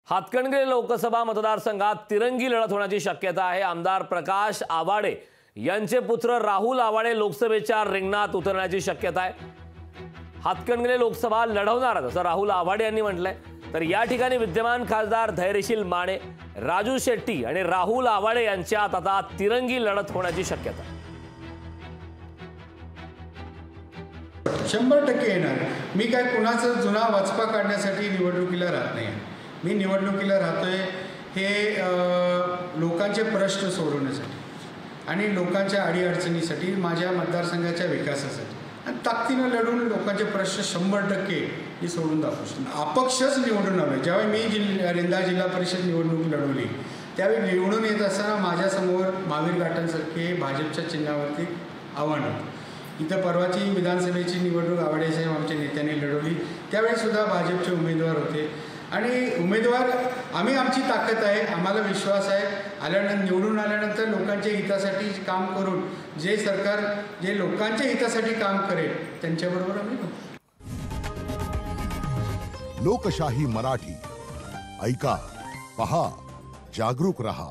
हातकणंगले लोकसभा मतदारसंघात तिरंगी लढत होण्याची शक्यता आहे। आमदार प्रकाश आवाडे यांचे पुत्र राहुल आवाडे लोकसभेच्या रिंगणात उतरण्याची शक्यता आहे। हातकणंगले लोकसभा लढवणार असं राहुल आवाडे यांनी म्हटलंय। तर या ठिकाणी विद्यमान खासदार धैर्यशील माने, राजू शेट्टी आणि राहुल आवाडे यांच्यात आता तिरंगी लढत होण्याची शक्यता आहे। 100% येणार। मी काय कुणाचा जुना वाचपा काढण्यासाठी निवडणुकीला राहत नाही। मी निवडणुकीला राहतोय हे लोकांचे प्रश्न सोडवण्यासाठी आणि लोकांच्या अडीअडचणीसाठी, माझ्या मतदारसंघाच्या विकासासाठी आणि ताकदीनं लढून लोकांचे प्रश्न 100% मी सोडून दाखवू शकतो। अपक्षच निवडून आलो। ज्यावेळी मी रेंदा जिल्हा परिषद निवडणूक लढवली त्यावेळी निवडून येत असताना माझ्यासमोर महावीर घाटांसारखे भाजपच्या चिन्हावरती आव्हान होतं। इथं परवाची विधानसभेची निवडणूक आवाडे साहेब आमच्या नेत्यांनी लढवली, त्यावेळी सुद्धा भाजपचे उमेदवार होते आणि उमेदवार आम्ही, आमची ताकद आहे, आम्हाला विश्वास आहे। आल्यानंतर निवडून आल्यानंतर लोकांच्या हितासाठी काम करून जे सरकार जे लोकांच्या हितासाठी काम करेल त्यांच्याबरोबर आम्ही लोकशाही मराठी ऐका, पहा, जागरूक रहा।